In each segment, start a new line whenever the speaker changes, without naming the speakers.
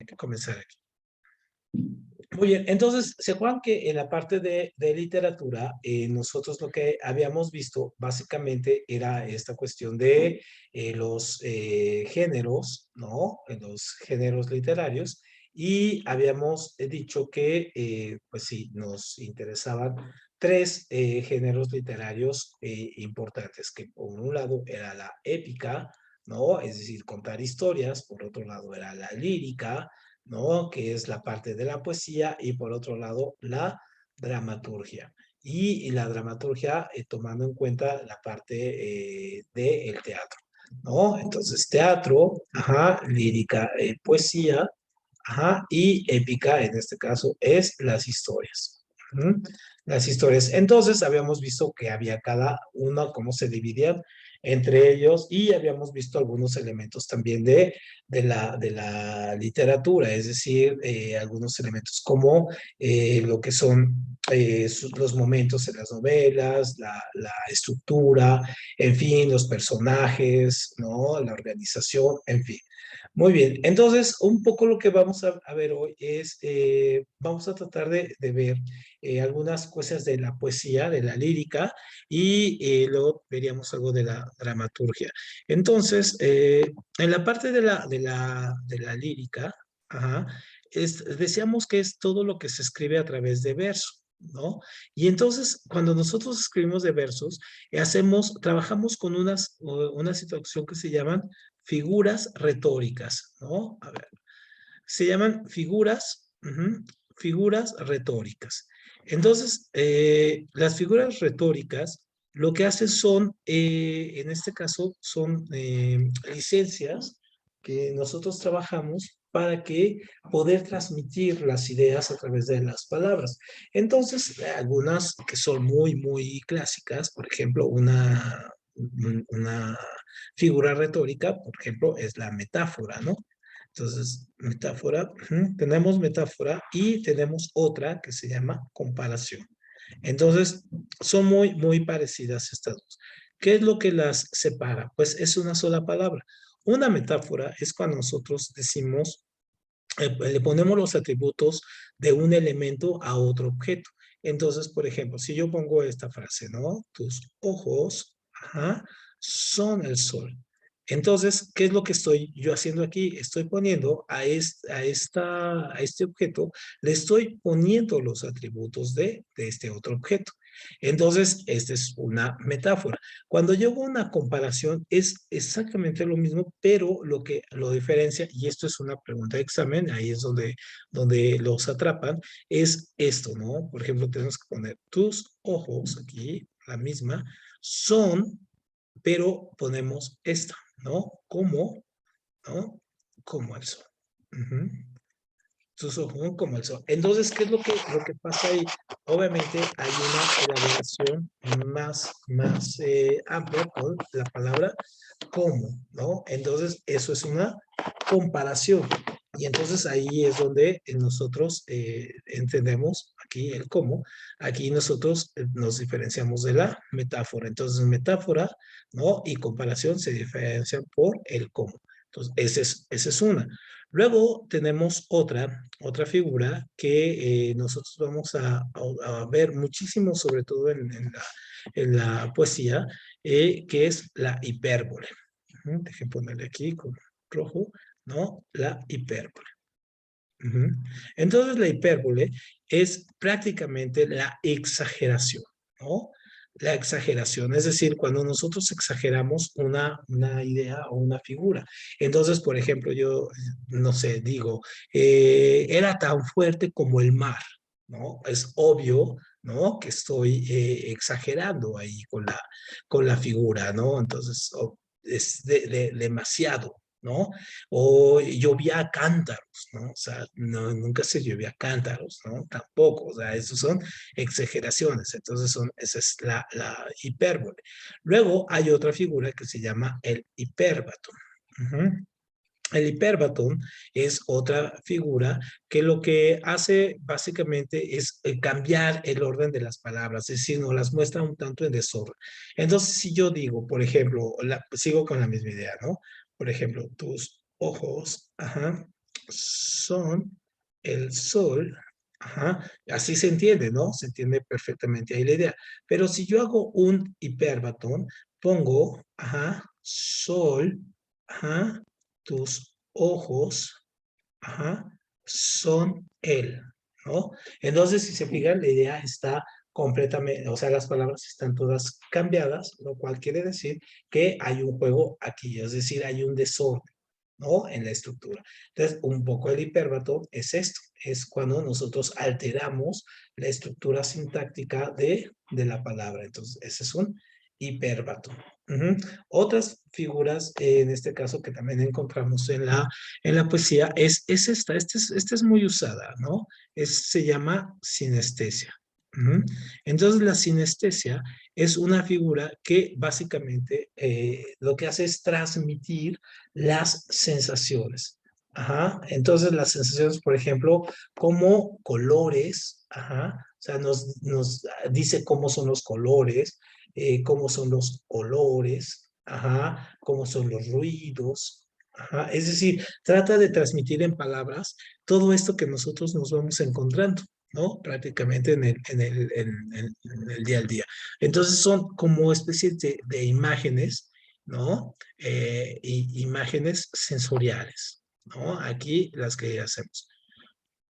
Hay que comenzar aquí. Muy bien, entonces, ¿se acuerdan que en la parte de literatura, nosotros lo que habíamos visto básicamente era esta cuestión de los géneros, ¿no? Los géneros literarios, y habíamos dicho que, pues sí, nos interesaban tres géneros literarios importantes, que por un lado era la épica, ¿no? Es decir, contar historias, por otro lado era la lírica, ¿no? Que es la parte de la poesía, y por otro lado la dramaturgia. Y la dramaturgia tomando en cuenta la parte del teatro, ¿no? Entonces, teatro, ajá, lírica, poesía, ajá, y épica, en este caso, es las historias. ¿Mm? Las historias. Entonces, habíamos visto que había cada uno, cómo se dividían entre ellos, y habíamos visto algunos elementos también de la literatura, es decir, algunos elementos como lo que son los momentos en las novelas, la estructura, en fin, los personajes, ¿no? La organización, en fin. Muy bien, entonces un poco lo que vamos a ver hoy es, vamos a tratar de ver algunas cosas de la poesía, de la lírica, y luego veríamos algo de la dramaturgia. Entonces, en la parte de la lírica, ajá, decíamos que es todo lo que se escribe a través de verso, ¿no? Y entonces, cuando nosotros escribimos de versos, trabajamos con una situación que se llaman figuras retóricas, ¿no? A ver, se llaman figuras, figuras retóricas. Entonces, las figuras retóricas lo que hacen son, en este caso, son licencias que nosotros trabajamos para que poder transmitir las ideas a través de las palabras. Entonces, algunas que son muy, muy clásicas, por ejemplo, una figura retórica, por ejemplo, es la metáfora, ¿no? Entonces, metáfora, tenemos metáfora y tenemos otra que se llama comparación. Entonces, son muy, muy parecidas estas dos. ¿Qué es lo que las separa? Pues es una sola palabra. Una metáfora es cuando nosotros decimos, le ponemos los atributos de un elemento a otro objeto. Entonces, por ejemplo, si yo pongo esta frase, ¿no? Tus ojos, ajá, son el sol. Entonces, ¿qué es lo que estoy yo haciendo aquí? Estoy poniendo a este objeto, le estoy poniendo los atributos de este otro objeto. Entonces, esta es una metáfora. Cuando yo hago una comparación, es exactamente lo mismo, pero lo que lo diferencia, y esto es una pregunta de examen, ahí es donde los atrapan, es esto, ¿no? Por ejemplo, tenemos que poner tus ojos, aquí, la misma, son, pero ponemos esta, ¿no? Como, ¿no? Como el sol. Ujú. Sus ojos como el sol. Entonces, ¿qué es lo que pasa ahí? Obviamente hay una elaboración más amplia con la palabra como, ¿no? Entonces, eso es una comparación. Y entonces ahí es donde nosotros entendemos aquí el cómo. Aquí nosotros nos diferenciamos de la metáfora. Entonces, metáfora, ¿no? Y comparación se diferencian por el cómo. Entonces, esa es una. Luego tenemos otra figura que nosotros vamos a ver muchísimo, sobre todo en la poesía, que es la hipérbole. Dejen ponerle aquí con rojo, ¿no? La hipérbole. Ujú. Entonces, la hipérbole es prácticamente la exageración, ¿no? La exageración, es decir, cuando nosotros exageramos una idea o una figura. Entonces, por ejemplo, yo, no sé, digo, era tan fuerte como el mar, ¿no? Es obvio, ¿no? Que estoy exagerando ahí con la figura, ¿no? Entonces, es demasiado, ¿no? O llovía a cántaros, ¿no? O sea, no, nunca se llovía a cántaros, ¿no? Tampoco, o sea, eso son exageraciones, entonces esa es la hipérbole. Luego hay otra figura que se llama el hipérbaton. Ujú. El hipérbaton es otra figura que lo que hace básicamente es cambiar el orden de las palabras, es decir, nos las muestra un tanto en desorden. Entonces, si yo digo, por ejemplo, sigo con la misma idea, ¿no? Por ejemplo, tus ojos, ajá, son el sol. Ajá, así se entiende, ¿no? Se entiende perfectamente ahí la idea. Pero si yo hago un hiperbatón, pongo, ajá, sol, ajá, tus ojos, ajá, son él, ¿no? Entonces, si se fijan, la idea está completamente, o sea, las palabras están todas cambiadas, lo cual quiere decir que hay un juego aquí, es decir, hay un desorden, ¿no? En la estructura. Entonces, un poco el hiperbatón es esto, es cuando nosotros alteramos la estructura sintáctica de la palabra. Entonces, ese es un hiperbatón. Uh-huh. Otras figuras, en este caso, que también encontramos en la poesía, es esta es muy usada, ¿no? Se llama sinestesia. Uh-huh. Entonces, la sinestesia es una figura que básicamente lo que hace es transmitir las sensaciones. Ajá. Entonces, las sensaciones, por ejemplo, como colores, ajá, o sea, nos dice cómo son los colores, cómo son los olores, ajá, cómo son los ruidos, ajá. Es decir, trata de transmitir en palabras todo esto que nosotros nos vamos encontrando, ¿no? Prácticamente en el día al día. Entonces son como especies de imágenes, ¿no? Imágenes sensoriales, ¿no? Aquí las que hacemos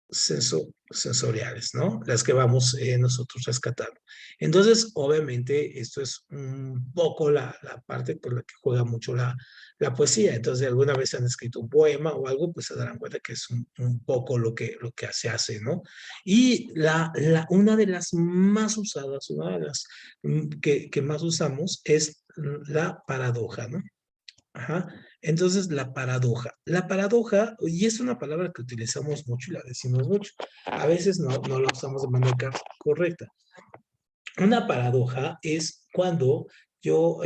sensoriales, ¿no? Las que vamos nosotros rescatando. Entonces, obviamente, esto es un poco la parte con la que juega mucho la poesía. Entonces, alguna vez han escrito un poema o algo, pues se darán cuenta que es un poco lo que se hace, ¿no? Y una de las más usadas, una de las que más usamos es la paradoja, ¿no? Ajá. Entonces, la paradoja. La paradoja, y es una palabra que utilizamos mucho y la decimos mucho. A veces no la usamos de manera correcta. Una paradoja es cuando yo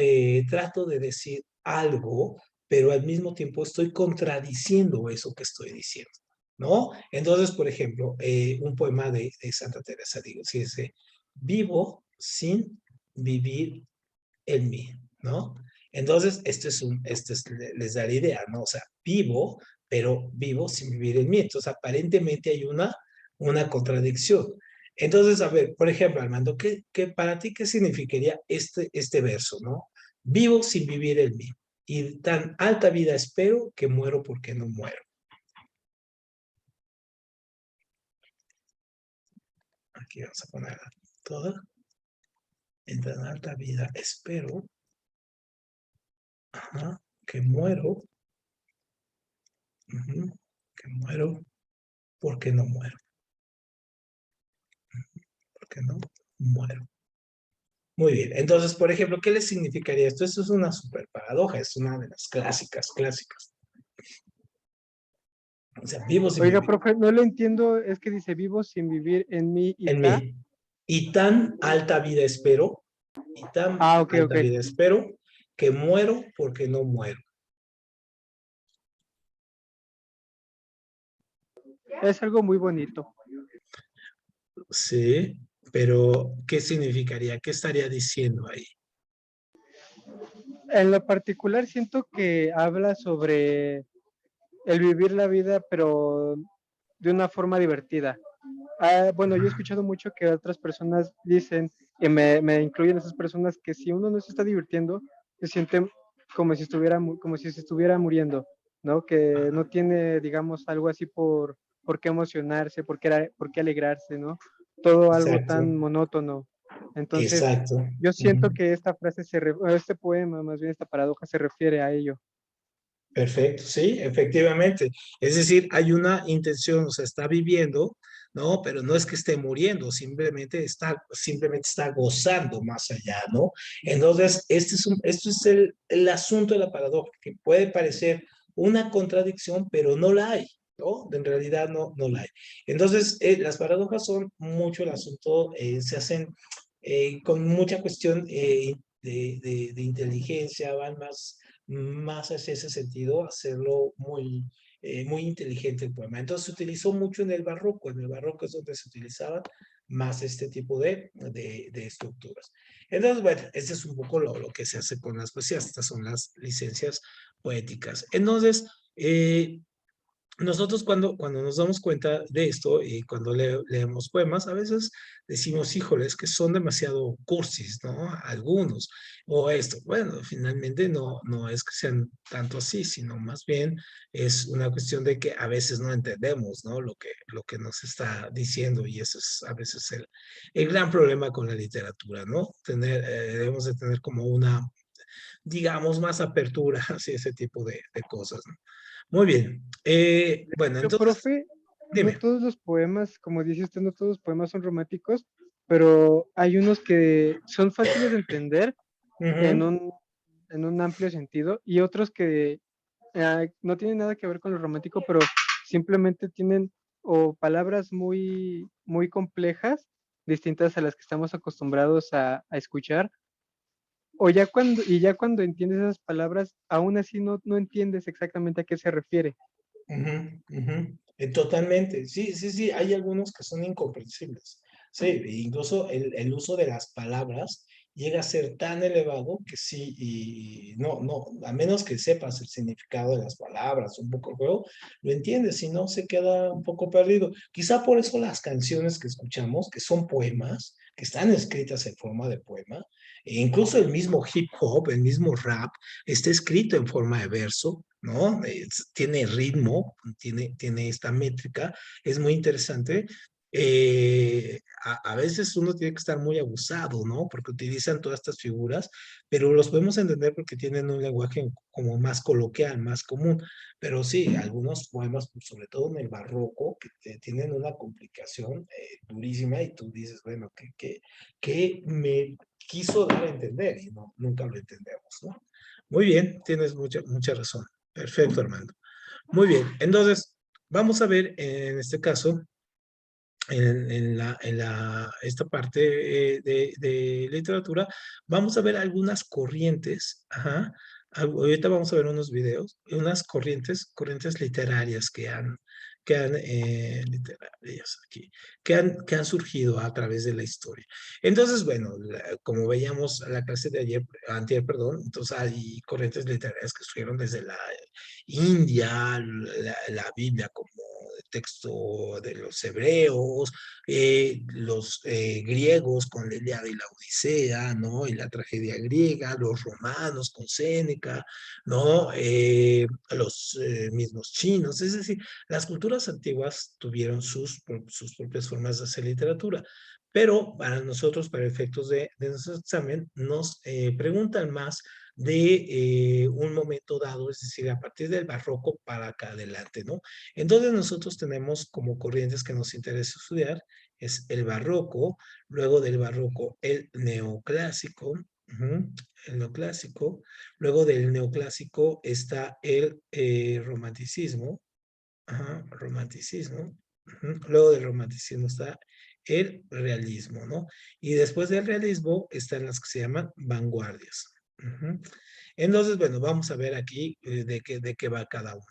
trato de decir algo, pero al mismo tiempo estoy contradiciendo eso que estoy diciendo, ¿no? Entonces, por ejemplo, un poema de Santa Teresa, digo, si dice, vivo sin vivir en mí, ¿no? Entonces, les da la idea, ¿no? O sea, vivo, pero vivo sin vivir en mí. Entonces, aparentemente hay una contradicción. Entonces, a ver, por ejemplo, Armando, para ti qué significaría este verso, ¿no? Vivo sin vivir en mí. Y tan alta vida espero que muero porque no muero. Aquí vamos a poner toda. En tan alta vida espero, ajá, que muero, que muero porque no muero. Porque no muero. Muy bien. Entonces, por ejemplo, ¿qué le significaría esto? Esto es una super paradoja, es una de las clásicas. O sea, vivo sin
Oiga,
vivir
profe, no lo entiendo, es que dice vivo sin vivir en mí y
en
ta.
mí. Y tan alta vida espero, y tan
Ah, ok,
alta
ok.
vida espero, que muero porque no muero.
Es algo muy bonito.
Sí, pero ¿qué significaría? ¿Qué estaría diciendo ahí?
En lo particular siento que habla sobre el vivir la vida, pero de una forma divertida. Bueno, yo he escuchado mucho que otras personas dicen, y me incluyen esas personas, que si uno no se está divirtiendo, se siente como si se estuviera muriendo, ¿no? Que no tiene, digamos, algo así por qué emocionarse, por qué alegrarse, ¿no? Todo algo
Exacto,
tan monótono. Entonces,
exacto.
yo siento que esta frase, este poema, más bien esta paradoja, se refiere a ello.
Perfecto, sí, efectivamente. Es decir, hay una intención, o sea, está viviendo, ¿no? Pero no es que esté muriendo, simplemente está gozando más allá, ¿no? Entonces, esto es el asunto de la paradoja, que puede parecer una contradicción, pero no la hay, ¿no? En realidad no la hay. Entonces, las paradojas son mucho el asunto, se hacen con mucha cuestión de inteligencia, van más hacia ese sentido, hacerlo muy inteligente el poema. Entonces se utilizó mucho en el barroco es donde se utilizaban más este tipo de estructuras. Entonces, bueno, este es un poco lo que se hace con las poesías, estas son las licencias poéticas. Entonces, nosotros cuando nos damos cuenta de esto y cuando leemos poemas, a veces decimos, híjoles, que son demasiado cursis, ¿no? Algunos, o esto. Bueno, finalmente no es que sean tanto así, sino más bien es una cuestión de que a veces no entendemos, ¿no? Lo que nos está diciendo y eso es a veces el gran problema con la literatura, ¿no? Debemos de tener como una, digamos, más apertura hacia ese tipo de cosas, ¿no? Muy bien. Bueno,
Pero,
entonces,
profe, no
dime.
todos los poemas, como dice usted, no todos los poemas son románticos, pero hay unos que son fáciles de entender en
Ujú,
un amplio sentido y otros que no tienen nada que ver con lo romántico, pero simplemente tienen o palabras muy, muy complejas, distintas a las que estamos acostumbrados a escuchar, o ya cuando entiendes esas palabras, aún así no entiendes exactamente a qué se refiere.
ujú, ujú. Totalmente. Sí, sí, sí. Hay algunos que son incomprensibles. Sí, incluso el uso de las palabras llega a ser tan elevado que sí, y no, a menos que sepas el significado de las palabras, un poco el juego, lo entiendes, si no se queda un poco perdido. Quizá por eso las canciones que escuchamos, que son poemas, que están escritas en forma de poema, e incluso el mismo hip hop, el mismo rap, está escrito en forma de verso, ¿no? Tiene ritmo, tiene esta métrica, es muy interesante. A veces uno tiene que estar muy abusado, ¿no? Porque utilizan todas estas figuras, pero los podemos entender porque tienen un lenguaje como más coloquial, más común. Pero sí, algunos poemas, pues, sobre todo en el barroco, que tienen una complicación durísima y tú dices, bueno, ¿qué me quiso dar a entender? Y no, nunca lo entendemos, ¿no? Muy bien, tienes mucha razón. Perfecto, Armando. Muy bien, entonces vamos a ver en este caso, esta parte de literatura, vamos a ver algunas corrientes, ajá, ahorita vamos a ver unos videos, unas corrientes literarias literarias aquí, que han surgido a través de la historia. Entonces, bueno, como veíamos la clase de antier, perdón, entonces hay corrientes literarias que surgieron desde la India, la Biblia como texto de los hebreos, los griegos con la Ilíada y la Odisea, ¿no? Y la tragedia griega, los romanos con Séneca, ¿no? Los mismos chinos, es decir, las culturas antiguas tuvieron sus propias formas de hacer literatura. Pero para nosotros, para efectos de nuestro examen, nos preguntan más de un momento dado, es decir, a partir del barroco para acá adelante, ¿no? Entonces nosotros tenemos como corrientes que nos interesa estudiar, es el barroco, luego del barroco el neoclásico, el neoclásico, luego del neoclásico está el romanticismo, romanticismo, luego del romanticismo está el realismo, ¿no? Y después del realismo están las que se llaman vanguardias. Entonces, bueno, vamos a ver aquí de qué va cada uno.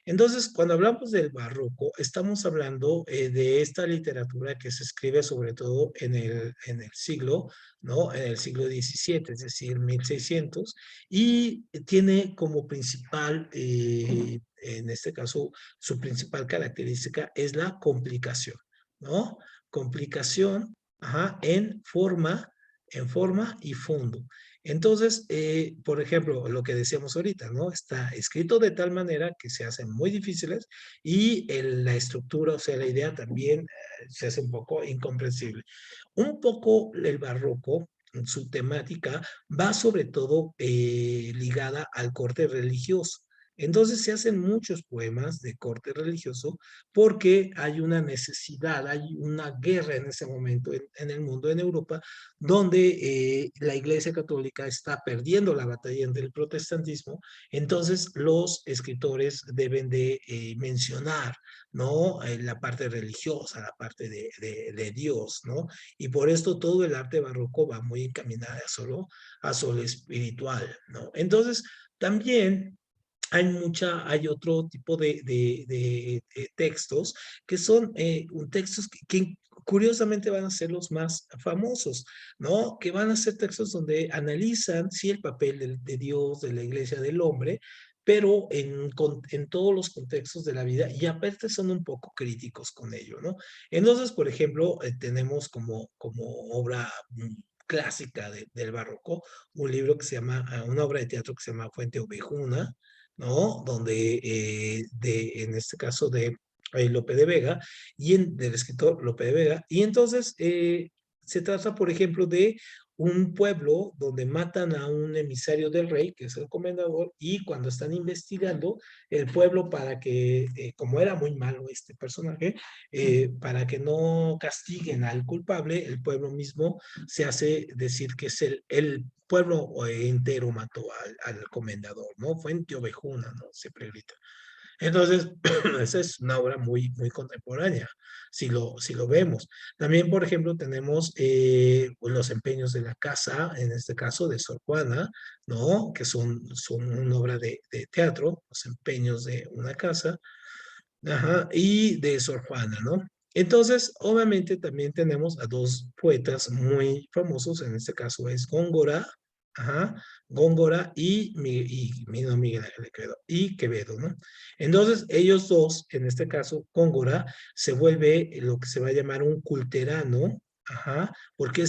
Entonces, cuando hablamos del barroco, estamos hablando de esta literatura que se escribe sobre todo en el siglo, ¿no? En el siglo XVII, es decir, 1600, y tiene como principal, en este caso, su principal característica es la complicación, ¿no? Complicación, en forma y fondo. Entonces, por ejemplo, lo que decíamos ahorita, ¿no? Está escrito de tal manera que se hacen muy difíciles y la estructura, o sea, la idea también se hace un poco incomprensible. Un poco el barroco, su temática, va sobre todo ligada al corte religioso. Entonces se hacen muchos poemas de corte religioso porque hay una necesidad, hay una guerra en ese momento en el mundo, en Europa, donde la Iglesia Católica está perdiendo la batalla entre el protestantismo, entonces los escritores deben de mencionar, ¿no? La parte religiosa, la parte de Dios, ¿no? Y por esto todo el arte barroco va muy encaminado a solo espiritual, ¿no? Entonces, también hay otro tipo de textos que son textos que curiosamente van a ser los más famosos, ¿no? Que van a ser textos donde analizan, sí, el papel de Dios, de la iglesia, del hombre, pero en todos los contextos de la vida y aparte son un poco críticos con ello, ¿no? Entonces, por ejemplo, tenemos como obra clásica del barroco un libro que se llama, una obra de teatro que se llama Fuente Ovejuna, ¿no? Donde, en este caso de Lope de Vega, del escritor Lope de Vega, y entonces se trata, por ejemplo, de un pueblo donde matan a un emisario del rey, que es el comendador, y cuando están investigando, el pueblo para que, como era muy malo este personaje, para que no castiguen al culpable, el pueblo mismo se hace decir que es el pueblo entero mató al comendador, ¿no? Fuente Ovejuna, ¿no? Siempre grita. Entonces, esa es una obra muy, muy contemporánea, si lo vemos. También, por ejemplo, tenemos pues, los empeños de la casa, en este caso de Sor Juana, ¿no? Que son una obra de teatro, los empeños de una casa, ajá, y de Sor Juana, ¿no? Entonces, obviamente también tenemos a dos poetas muy famosos, en este caso es Góngora, ajá, Góngora no, Miguel Ángel de Quevedo, y Quevedo, ¿no? Entonces, ellos dos, en este caso, Góngora, se vuelve lo que se va a llamar un culterano, ajá, porque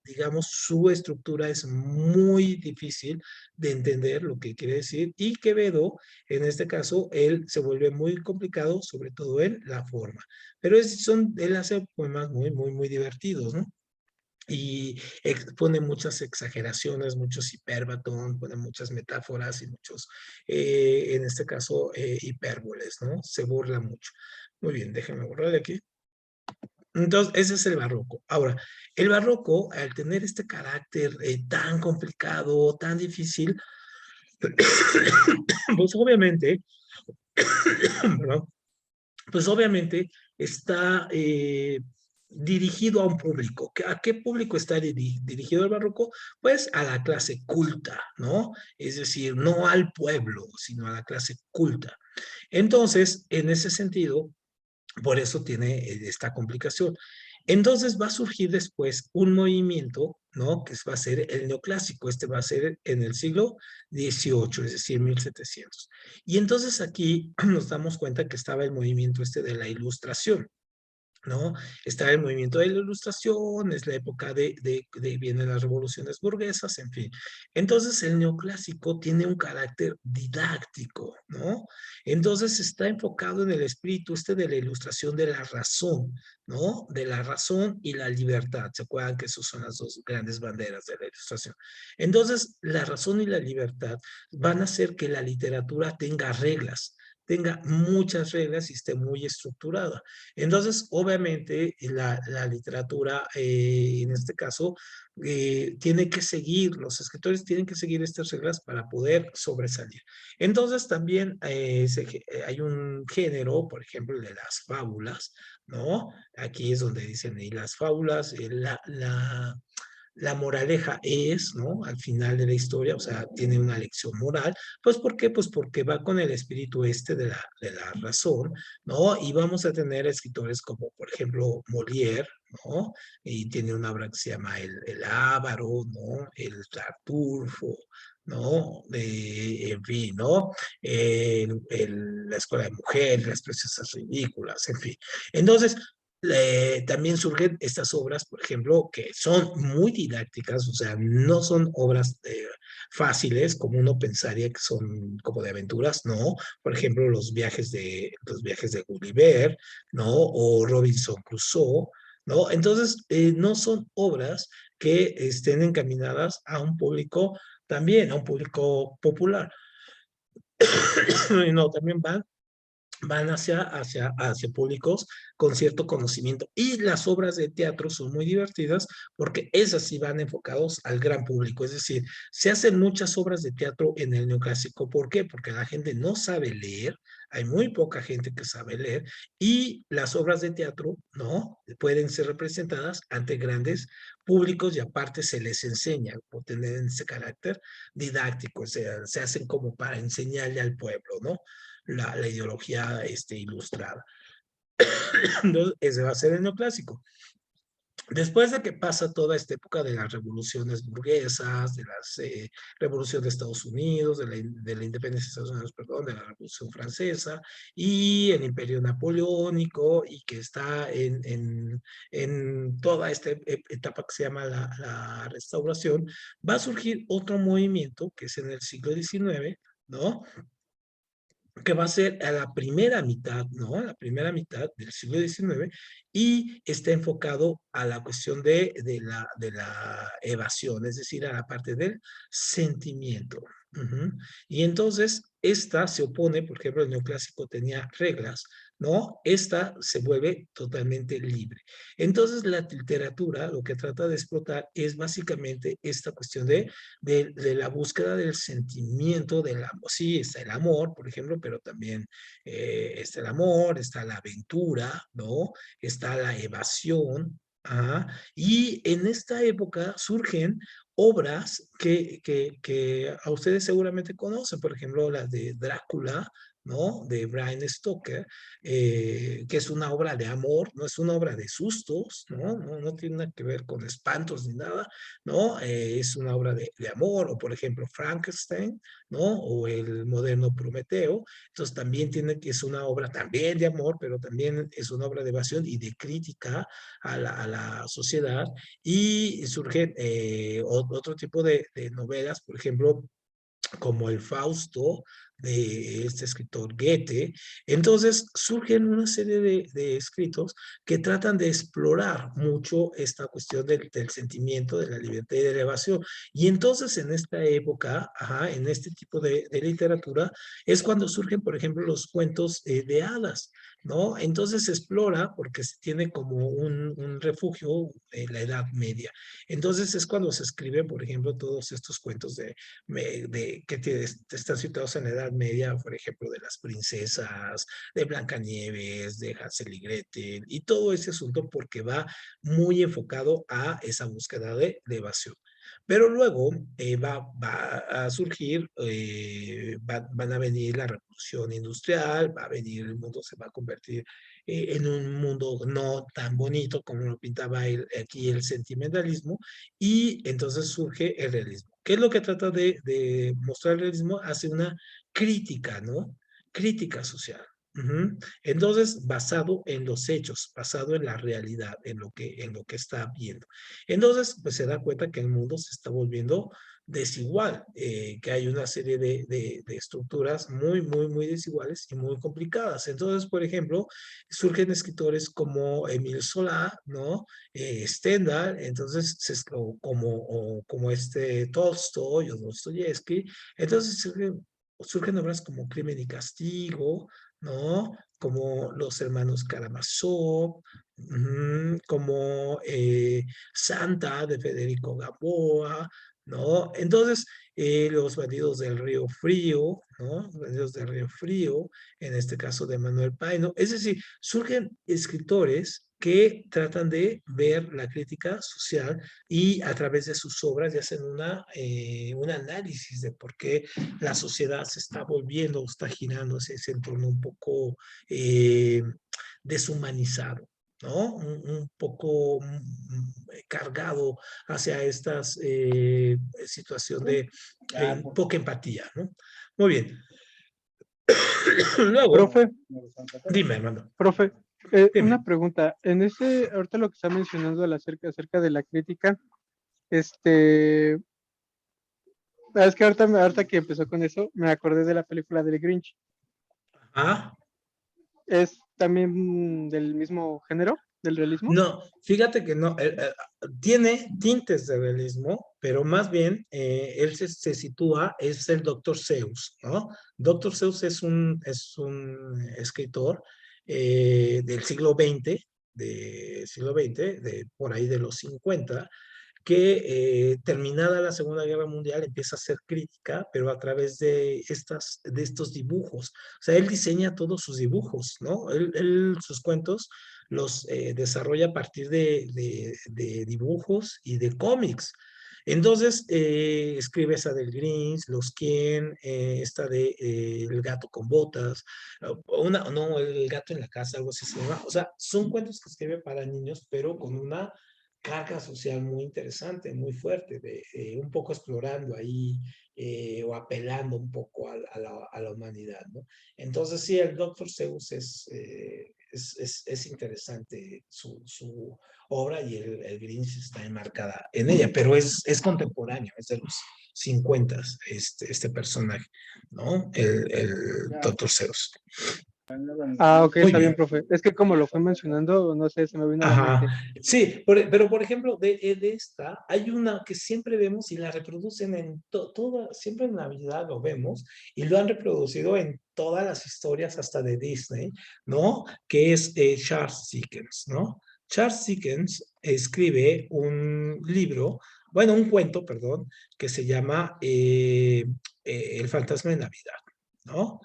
digamos, su estructura es muy difícil de entender lo que quiere decir, y Quevedo en este caso, él se vuelve muy complicado, sobre todo en la forma. Pero él hace poemas muy, muy, muy divertidos, ¿no? Y pone muchas exageraciones, muchos hipérbatón, pone muchas metáforas y muchos, en este caso, hipérboles, ¿no? Se burla mucho. Muy bien, déjame borrar aquí. Entonces, ese es el barroco. Ahora, el barroco, al tener este carácter tan complicado, tan difícil, pues obviamente, perdón, pues obviamente está dirigido a un público. ¿A qué público está dirigido el barroco? Pues a la clase culta, ¿no? Es decir, no al pueblo, sino a la clase culta. Entonces, en ese sentido, por eso tiene esta complicación. Entonces va a surgir después un movimiento, ¿no? Que va a ser el neoclásico. Este va a ser en el siglo XVIII, es decir, 1700. Y entonces aquí nos damos cuenta que estaba el movimiento este de la ilustración. ¿No? Está el movimiento de la ilustración, es la época vienen las revoluciones burguesas, en fin. Entonces el neoclásico tiene un carácter didáctico, ¿no? Entonces está enfocado en el espíritu este de la ilustración de la razón, ¿no? De la razón y la libertad. ¿Se acuerdan que esas son las dos grandes banderas de la ilustración? Entonces la razón y la libertad van a hacer que la literatura tenga muchas reglas y esté muy estructurada. Entonces, obviamente, la literatura, en este caso, tiene que seguir, los escritores tienen que seguir estas reglas para poder sobresalir. Entonces, también hay un género, por ejemplo, el de las fábulas, ¿no? Aquí es donde dicen, y las fábulas, la moraleja es, ¿no? Al final de la historia, o sea, tiene una lección moral. Pues, ¿por qué? Pues porque va con el espíritu este de la razón, ¿no? Y vamos a tener escritores como, por ejemplo, Molière, ¿no? Y tiene una obra que se llama El Ávaro, ¿no? El Tartufo, ¿no? En fin, ¿no? La Escuela de Mujeres, Las Preciosas Ridículas, en fin. Entonces, también surgen estas obras, por ejemplo, que son muy didácticas, o sea, no son obras fáciles como uno pensaría que son como de aventuras, no. Por ejemplo, los viajes de Gulliver, ¿no? O Robinson Crusoe, ¿no? Entonces, no son obras que estén encaminadas a un público también, a un público popular. No, también van hacia públicos con cierto conocimiento. Y las obras de teatro son muy divertidas porque esas sí van enfocados al gran público. Es decir, se hacen muchas obras de teatro en el neoclásico. ¿Por qué? Porque la gente no sabe leer, hay muy poca gente que sabe leer y las obras de teatro, ¿no? Pueden ser representadas ante grandes públicos y aparte se les enseña por tener ese carácter didáctico, o sea, se hacen como para enseñarle al pueblo, ¿no? La ideología ilustrada. Entonces, ese va a ser el neoclásico. Después de que pasa toda esta época de las revoluciones burguesas, de las revolución de Estados Unidos, de la independencia de Estados Unidos, perdón, de la Revolución Francesa y el Imperio Napoleónico, y que está en toda esta etapa que se llama la Restauración, va a surgir otro movimiento que es en el siglo XIX, ¿no? Que va a ser a la primera mitad, ¿no? A la primera mitad del siglo XIX, y está enfocado a la cuestión de la evasión, es decir, a la parte del sentimiento. Ujú. Y entonces, esta se opone, por ejemplo, el neoclásico tenía reglas, ¿no? Esta se vuelve totalmente libre. Entonces, la literatura lo que trata de explotar es básicamente esta cuestión de la búsqueda del sentimiento, del amor. Sí, está el amor, por ejemplo, pero también está el amor, está la aventura, ¿no? Está la evasión. Ajá. Y en esta época surgen obras que a ustedes seguramente conocen, por ejemplo, las de Drácula, ¿no? De Bram Stoker, que es una obra de amor, no es una obra de sustos, ¿no? No tiene nada que ver con espantos ni nada, ¿no? Es una obra de amor, o por ejemplo Frankenstein, ¿no? O el moderno Prometeo. Entonces también tiene que es una obra también de amor, pero también es una obra de evasión y de crítica a la sociedad, y surgen otro tipo de novelas, por ejemplo, como el Fausto de este escritor Goethe. Entonces surgen una serie de escritos que tratan de explorar mucho esta cuestión del sentimiento, de la libertad y de la evasión. Y entonces en esta época, ajá, en este tipo de literatura, es cuando surgen, por ejemplo, los cuentos de hadas, ¿no? Entonces se explora porque se tiene como un refugio en la Edad Media. Entonces es cuando se escriben, por ejemplo, todos estos cuentos que están situados en la Edad Media, por ejemplo, de las princesas, de Blancanieves, de Hansel y Gretel, y todo ese asunto porque va muy enfocado a esa búsqueda de evasión. Pero luego va a surgir, van a venir la revolución industrial, va a venir el mundo, se va a convertir en un mundo no tan bonito como lo pintaba aquí el sentimentalismo, y entonces surge el realismo. ¿Qué es lo que trata de mostrar el realismo? Hace una crítica, ¿no? Crítica social. Ujú. Entonces, basado en los hechos, basado en la realidad, en lo que está viendo. Entonces, pues se da cuenta que el mundo se está volviendo desigual, que hay una serie de estructuras muy desiguales y muy complicadas. Entonces, por ejemplo, surgen escritores como Emile Zola, ¿no? Stendhal, entonces, como este Tolstoy o Dostoyevsky, entonces surgen obras como Crimen y Castigo, ¿no? Como Los Hermanos Karamazov, como Santa de Federico Gamboa, ¿no? Entonces, Los Bandidos del Río Frío, ¿no? Los Bandidos del Río Frío, en este caso de Manuel Paino. Es decir, surgen escritores que tratan de ver la crítica social y a través de sus obras y hacen un análisis de por qué la sociedad se está volviendo, está girando hacia ese entorno un poco eh, deshumanizado, ¿no? Un poco cargado hacia esta situación de poca empatía, ¿no? Muy bien. Luego,
Profe,
dime, hermano,
profe,
dime.
una pregunta. Ahorita lo que está mencionando acerca de la crítica, este, es que ahorita que empezó con eso, me acordé de la película del Grinch.
Ah,
¿Es también del mismo género, del realismo?
no, fíjate que no, tiene tintes de realismo, pero más bien él se sitúa, es el Doctor Seuss, ¿no? Doctor Seuss es un escritor del siglo XX, de por ahí de los 50, que terminada la Segunda Guerra Mundial empieza a hacer crítica, pero a través de estos dibujos. O sea, él diseña todos sus dibujos, ¿no? Sus cuentos los desarrolla a partir de dibujos y de cómics. Entonces, escribe esa del Grinch, Los Quién, esta de El gato con botas, no, El gato en la casa, algo así se llama. O sea, son cuentos que escribe para niños, pero con una carga social muy interesante, muy fuerte, un poco explorando ahí o apelando un poco a la humanidad, ¿no? Entonces sí, el Doctor Seuss es interesante su obra y el Grinch está enmarcada en ella, pero es contemporáneo, es de los 50, este personaje, ¿no? El Doctor Seuss.
Ah, ok,
Muy
está bien,
bien.
profe. Es que como lo fue mencionando, no sé, se me vino a la
Ajá,
mente.
sí, pero por ejemplo, de esta, hay una que siempre vemos y la reproducen en toda, siempre en Navidad lo vemos y lo han reproducido en todas las historias hasta de Disney, ¿no? Que es Charles Dickens, ¿no? Charles Dickens escribe un libro, bueno, un cuento, perdón, que se llama El fantasma de Navidad, ¿no?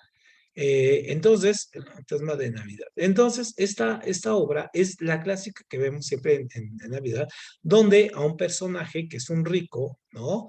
Entonces, el fantasma de Navidad. Entonces, esta obra es la clásica que vemos siempre en Navidad, donde a un personaje que es un rico, ¿no?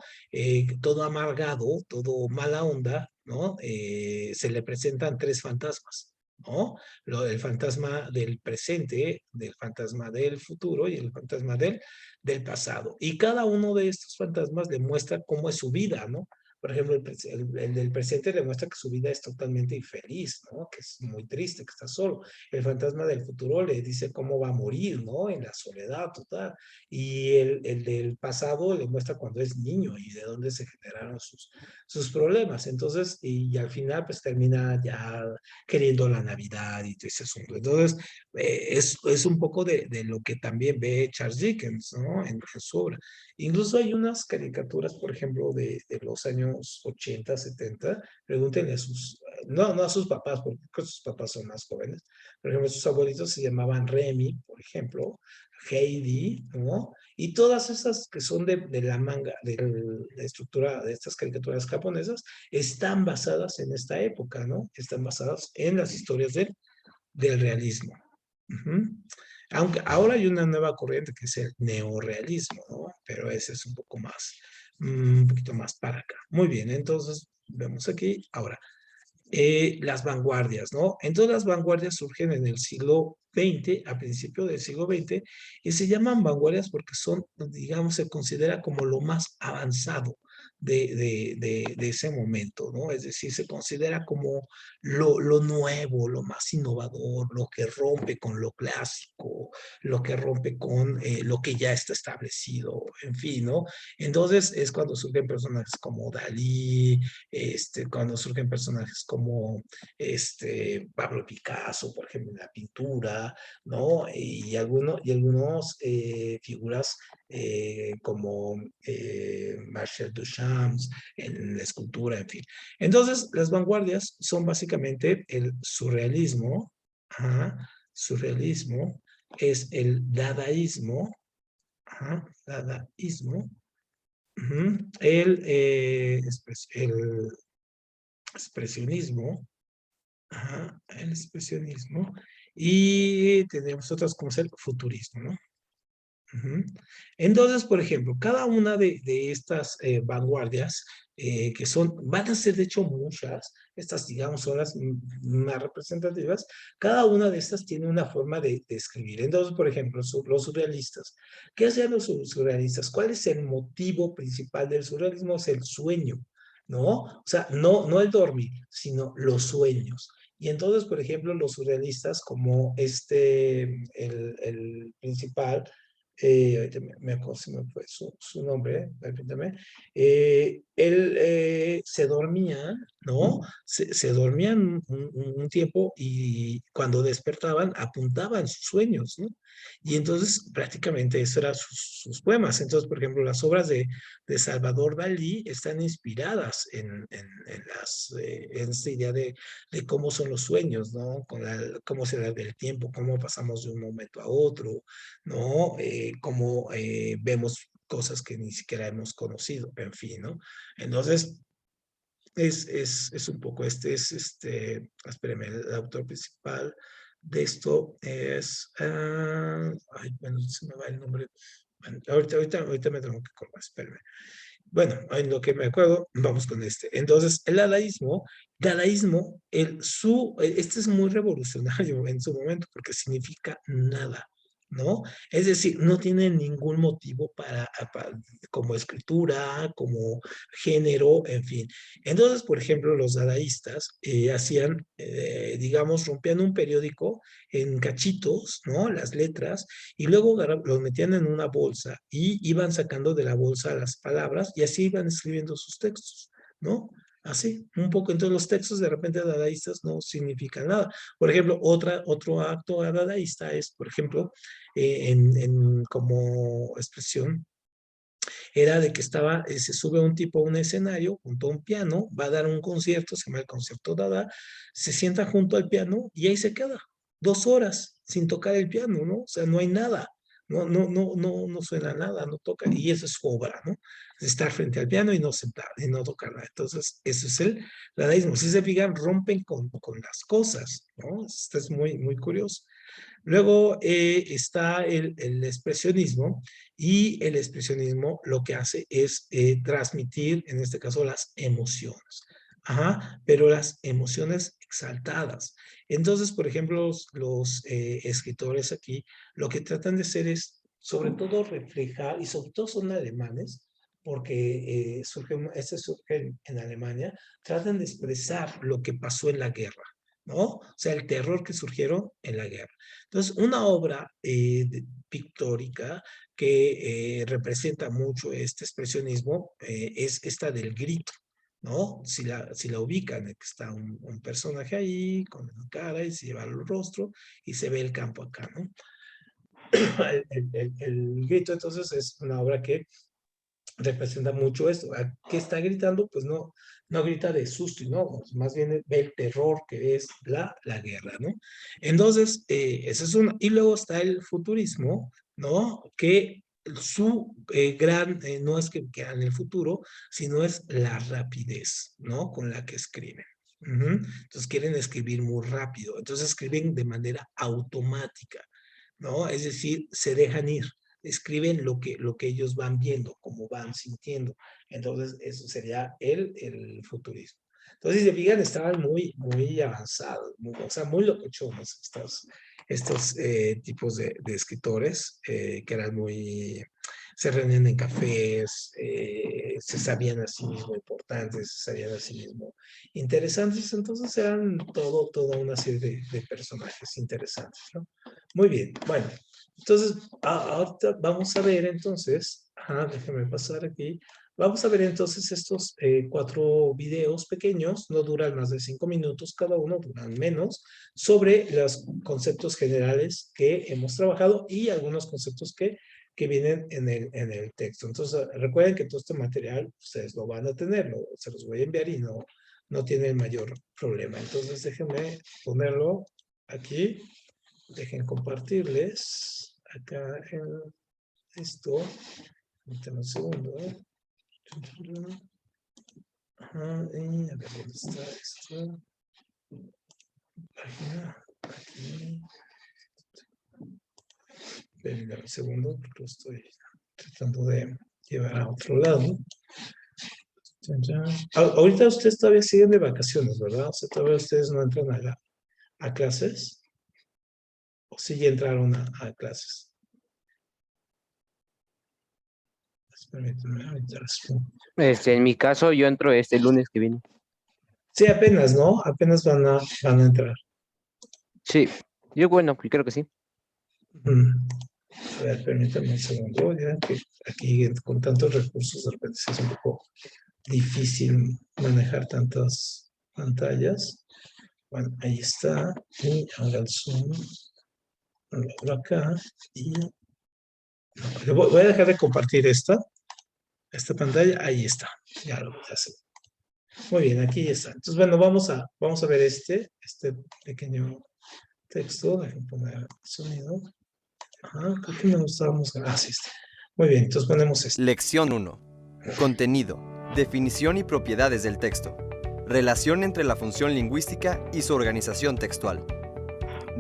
Todo amargado, todo mala onda, ¿no? Se le presentan tres fantasmas, ¿no? El fantasma del presente, del fantasma del futuro y el fantasma del pasado. Y cada uno de estos fantasmas le muestra cómo es su vida, ¿no? Por ejemplo, el del presente demuestra que su vida es totalmente infeliz, ¿no? Que es muy triste, que está solo. El fantasma del futuro le dice cómo va a morir, ¿no? En la soledad total. Y el del pasado le muestra cuando es niño y de dónde se generaron sus problemas. Entonces, y al final, pues termina ya queriendo la Navidad y todo ese asunto. Entonces, es un poco de lo que también ve Charles Dickens, ¿no? En su obra. Incluso hay unas caricaturas, por ejemplo, de los años 80, 70. Pregúntenle a sus, no a sus papás, porque creo que sus papás son más jóvenes. Por ejemplo, sus abuelitos se llamaban Remy, por ejemplo, Heidi, ¿no? Y todas esas que son de la manga, de la estructura de estas caricaturas japonesas, están basadas en esta época, ¿no? Están basadas en las historias del realismo. Ujú. Aunque ahora hay una nueva corriente que es el neorealismo, ¿no? Pero ese es un poco más, un poquito más para acá. Muy bien, entonces vemos aquí. Ahora, las vanguardias, ¿no? Entonces las vanguardias surgen en el siglo XX, a principios del siglo XX, y se llaman vanguardias porque son, digamos, se considera como lo más avanzado de ese momento, ¿no? Es decir, se considera como lo nuevo, lo más innovador, lo que rompe con lo clásico, lo que rompe con lo que ya está establecido, en fin, ¿no? Entonces es cuando surgen personajes como Dalí, cuando surgen personajes como Pablo Picasso, por ejemplo, en la pintura, ¿no? Y algunos figuras como Marcel Duchamp en la escultura, en fin. Entonces, las vanguardias son básicamente el surrealismo, ajá, surrealismo, es el dadaísmo, ajá, dadaísmo, el expresionismo, ajá, el expresionismo, y tenemos otras como es el futurismo, ¿no? Ujú. Entonces, por ejemplo, cada una de estas vanguardias, que son, van a ser de hecho muchas, estas digamos son las más representativas, cada una de estas tiene una forma de escribir. Entonces, por ejemplo, los surrealistas. ¿Qué hacían los surrealistas? ¿Cuál es el motivo principal del surrealismo? Es el sueño, ¿no? O sea, no el dormir, sino los sueños. Y entonces, por ejemplo, los surrealistas, como el principal, ahorita me acuerdo si me fue su nombre, permítame, él se dormía, ¿no? Se dormían un tiempo y cuando despertaban apuntaban sus sueños, ¿no? Y entonces prácticamente eso eran sus poemas. Entonces, por ejemplo, las obras de Salvador Dalí están inspiradas en esta idea de cómo son los sueños, ¿no? Cómo se da el tiempo, cómo pasamos de un momento a otro, ¿no? Cómo vemos cosas que ni siquiera hemos conocido, en fin, ¿no? Entonces, es un poco, espérame, el autor principal de esto es, ay, bueno, se me va el nombre. Bueno, ahorita me tengo que acordar, espérame. Bueno, en lo que me acuerdo, vamos con este. Entonces, el dadaísmo, este es muy revolucionario en su momento porque significa nada, ¿no? Es decir, no tiene ningún motivo como escritura, como género, en fin. Entonces, por ejemplo, los dadaístas hacían, digamos, rompían un periódico en cachitos, ¿no? Las letras, y luego los metían en una bolsa y iban sacando de la bolsa las palabras y así iban escribiendo sus textos, ¿no? Así, un poco. Entonces los textos de repente dadaístas no significan nada. Por ejemplo, otro acto dadaísta es, por ejemplo, como expresión, era de que se sube un tipo a un escenario junto a un piano, va a dar un concierto, se llama el concierto Dada, se sienta junto al piano y ahí se queda 2 horas sin tocar el piano, ¿no? O sea, no hay nada. No suena nada, no toca, y eso es su obra, ¿no? Estar frente al piano y no sentar, y no tocar nada. Entonces, eso es el dadaísmo. Si se fijan, rompen con las cosas, ¿no? Esto es muy, muy curioso. Luego está el expresionismo, y el expresionismo lo que hace es transmitir, en este caso, las emociones. Ajá, pero las emociones exaltadas. Entonces, por ejemplo, los escritores aquí lo que tratan de hacer es, sobre todo, reflejar, y sobre todo son alemanes, porque surge en Alemania, tratan de expresar lo que pasó en la guerra, ¿no? O sea, el terror que surgieron en la guerra. Entonces, una obra pictórica que representa mucho este expresionismo es esta del grito, ¿no? Si la ubican, que está un personaje ahí con la cara y se lleva el rostro y se ve el campo acá, ¿no? El grito, entonces, es una obra que representa mucho esto. ¿Qué está gritando? Pues no grita de susto, ¿no? Más bien ve el terror que es la guerra, ¿no? Entonces, esa es una. Y luego está el futurismo, ¿no? Que su no es que en el futuro, sino es la rapidez, ¿no? Con la que escriben. Entonces quieren escribir muy rápido, entonces escriben de manera automática, ¿no? Es decir, se dejan ir, escriben lo que ellos van viendo, como van sintiendo. Entonces, eso sería el futurismo. Entonces, si se fijan, estaban muy, muy avanzados, o sea, muy locochones estos tipos de escritores que eran se reunían en cafés, se sabían a sí mismo importantes, se sabían a sí mismo interesantes. Entonces, eran toda una serie de personajes interesantes, ¿no? Muy bien, bueno. Entonces, ahorita vamos a ver entonces, déjame pasar aquí, vamos a ver entonces estos 4 videos pequeños, no duran más de 5 minutos cada uno, duran menos, sobre los conceptos generales que hemos trabajado y algunos conceptos que vienen en el texto. Entonces, recuerden que todo este material ustedes lo van a tener, se los voy a enviar y no tienen mayor problema. Entonces, déjenme ponerlo aquí. Dejen compartirles acá en esto. Permítanme un segundo. Ajá, y a ver dónde está esto. Página. Aquí. Espérenme un segundo porque lo estoy tratando de llevar a otro lado. Ahorita ustedes todavía siguen de vacaciones, ¿verdad? O sea, todavía ustedes no entran a clases. ¿O sí ya entraron a clases? Permítanme, ahorita respondo.
En mi caso, yo entro este lunes que viene.
Sí, apenas, ¿no? Apenas van a entrar.
Sí, yo creo que sí.
A ver, permítame un segundo, ya que aquí con tantos recursos de repente es un poco difícil manejar tantas pantallas. Bueno, ahí está. Y ahora el zoom. Lo abro acá. Y voy a dejar de compartir esta pantalla. Ahí está. Ya lo voy a hacer. Muy bien, aquí está. Entonces, bueno, vamos a ver este pequeño texto. Déjenme poner el sonido. Creo que no estábamos. Sí está. Muy bien, entonces ponemos esto.
Lección 1. Contenido, definición y propiedades del texto. Relación entre la función lingüística y su organización textual.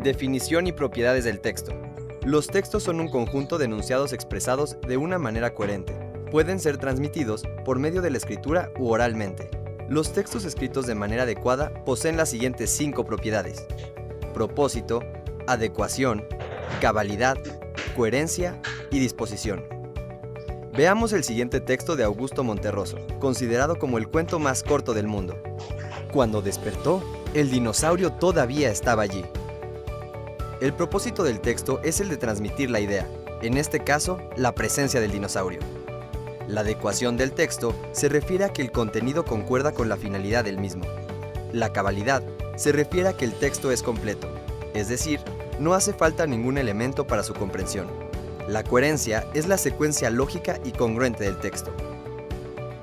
Definición y propiedades del texto. Los textos son un conjunto de enunciados expresados de una manera coherente. Pueden ser transmitidos por medio de la escritura u oralmente. Los textos escritos de manera adecuada poseen las siguientes 5 propiedades: propósito, adecuación, cabalidad, coherencia y disposición. Veamos el siguiente texto de Augusto Monterroso, considerado como el cuento más corto del mundo. Cuando despertó, el dinosaurio todavía estaba allí. El propósito del texto es el de transmitir la idea, en este caso, la presencia del dinosaurio. La adecuación del texto se refiere a que el contenido concuerda con la finalidad del mismo. La cabalidad se refiere a que el texto es completo, es decir, no hace falta ningún elemento para su comprensión. La coherencia es la secuencia lógica y congruente del texto.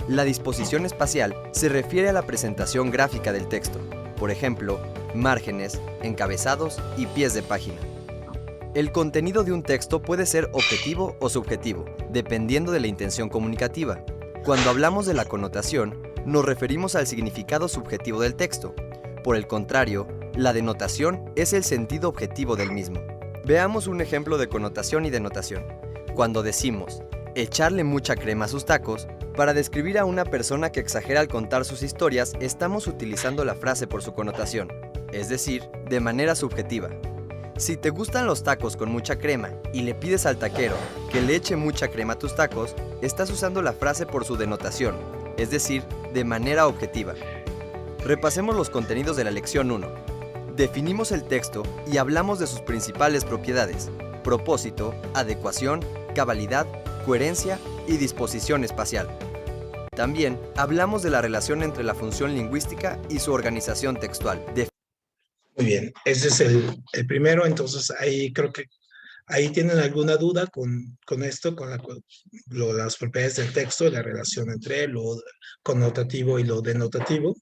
La disposición espacial se refiere a la presentación gráfica del texto, por ejemplo, márgenes, encabezados y pies de página. El contenido de un texto puede ser objetivo o subjetivo, dependiendo de la intención comunicativa. Cuando hablamos de la connotación, nos referimos al significado subjetivo del texto. Por el contrario, la denotación es el sentido objetivo del mismo. Veamos un ejemplo de connotación y denotación. Cuando decimos echarle mucha crema a sus tacos, para describir a una persona que exagera al contar sus historias, estamos utilizando la frase por su connotación, es decir, de manera subjetiva. Si te gustan los tacos con mucha crema y le pides al taquero que le eche mucha crema a tus tacos, estás usando la frase por su denotación, es decir, de manera objetiva. Repasemos los contenidos de la lección 1. Definimos el texto y hablamos de sus principales propiedades: propósito, adecuación, cabalidad, coherencia y disposición espacial. También hablamos de la relación entre la función lingüística y su organización textual.
Muy bien, ese es el primero, entonces ahí creo que ahí tienen alguna duda con esto, con las propiedades del texto, la relación entre lo connotativo y lo denotativo.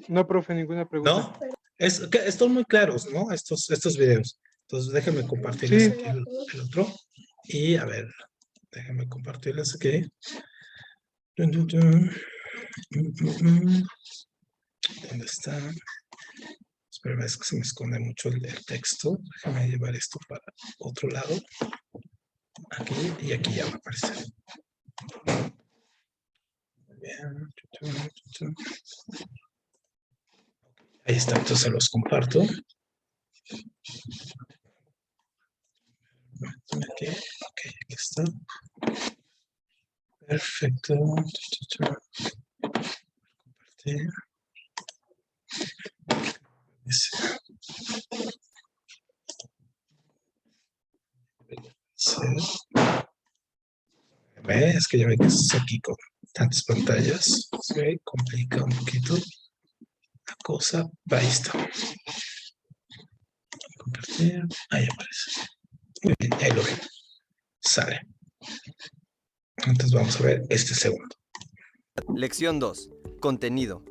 No, profe, ninguna pregunta.
¿No? Están muy claros, ¿no? Estos videos. Entonces déjenme compartirles
Sí.
aquí el otro. Y a ver, déjenme compartirles aquí. ¿Dónde está? Espérame, es que se me esconde mucho el texto. Déjame llevar esto para otro lado. Aquí y aquí ya me aparece. Bien. Ahí está, entonces se los comparto. Aquí, ok, aquí está. Perfecto. Compartir. Es que ya ve que es aquí con tantas pantallas. Se complica un poquito la cosa. Ahí está. Compartir. Ahí aparece. Muy bien, ahí lo ven. Sale. Entonces vamos a ver este segundo.
Lección 2. Contenido.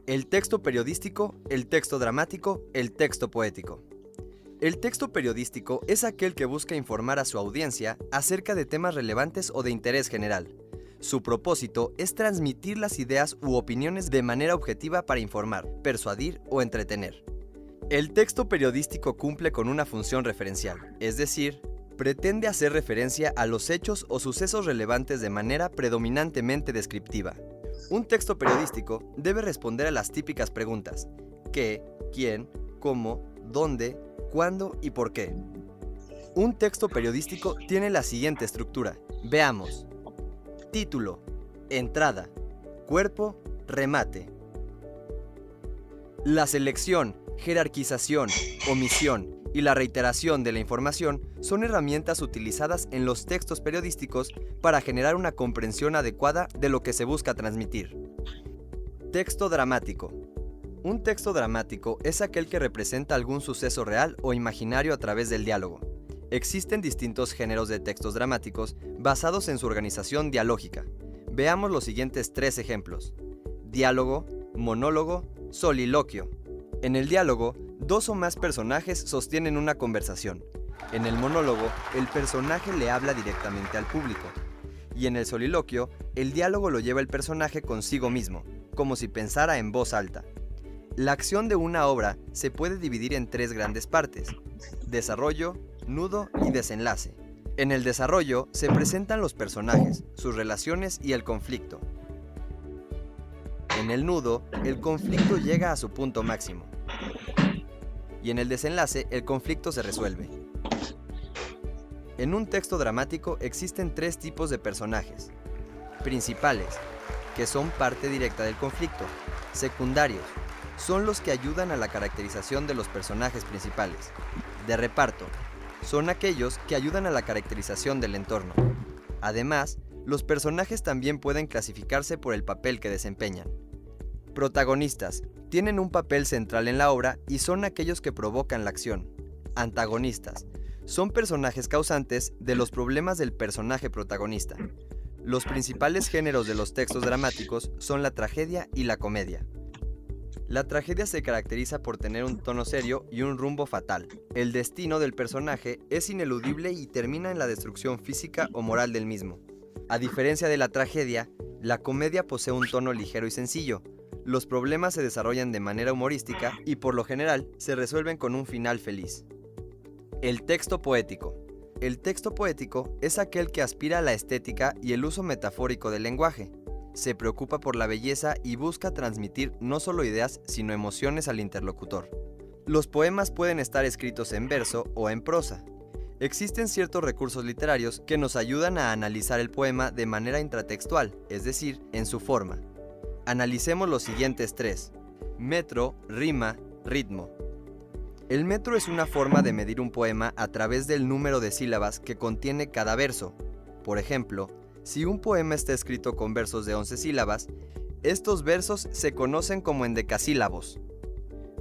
El texto periodístico, el texto dramático, el texto poético. El texto periodístico es aquel que busca informar a su audiencia acerca de temas relevantes o de interés general. Su propósito es transmitir las ideas u opiniones de manera objetiva para informar, persuadir o entretener. El texto periodístico cumple con una función referencial, es decir, pretende hacer referencia a los hechos o sucesos relevantes de manera predominantemente descriptiva. Un texto periodístico debe responder a las típicas preguntas: ¿qué?, ¿quién?, ¿cómo?, ¿dónde?, ¿cuándo? Y ¿por qué? Un texto periodístico tiene la siguiente estructura. Veamos. Título, entrada, cuerpo, remate. La selección, jerarquización, omisión y la reiteración de la información son herramientas utilizadas en los textos periodísticos para generar una comprensión adecuada de lo que se busca transmitir. Texto dramático. Un texto dramático es aquel que representa algún suceso real o imaginario a través del diálogo. Existen distintos géneros de textos dramáticos basados en su organización dialógica. Veamos los siguientes 3 ejemplos. Diálogo, monólogo, soliloquio. En el diálogo, 2 o más personajes sostienen una conversación. En el monólogo, el personaje le habla directamente al público. Y en el soliloquio, el diálogo lo lleva el personaje consigo mismo, como si pensara en voz alta. La acción de una obra se puede dividir en 3 grandes partes: desarrollo, nudo y desenlace. En el desarrollo se presentan los personajes, sus relaciones y el conflicto. En el nudo, el conflicto llega a su punto máximo. Y en el desenlace, el conflicto se resuelve. En un texto dramático existen 3 tipos de personajes. Principales, que son parte directa del conflicto. Secundarios, son los que ayudan a la caracterización de los personajes principales. De reparto, son aquellos que ayudan a la caracterización del entorno. Además, los personajes también pueden clasificarse por el papel que desempeñan. Protagonistas, tienen un papel central en la obra y son aquellos que provocan la acción. Antagonistas, son personajes causantes de los problemas del personaje protagonista. Los principales géneros de los textos dramáticos son la tragedia y la comedia. La tragedia se caracteriza por tener un tono serio y un rumbo fatal. El destino del personaje es ineludible y termina en la destrucción física o moral del mismo. A diferencia de la tragedia, la comedia posee un tono ligero y sencillo. Los problemas se desarrollan de manera humorística y por lo general se resuelven con un final feliz. El texto poético. El texto poético es aquel que aspira a la estética y el uso metafórico del lenguaje. Se preocupa por la belleza y busca transmitir no solo ideas, sino emociones al interlocutor. Los poemas pueden estar escritos en verso o en prosa. Existen ciertos recursos literarios que nos ayudan a analizar el poema de manera intratextual, es decir, en su forma. Analicemos los siguientes 3. Metro, rima, ritmo. El metro es una forma de medir un poema a través del número de sílabas que contiene cada verso. Por ejemplo, si un poema está escrito con versos de 11 sílabas, estos versos se conocen como endecasílabos.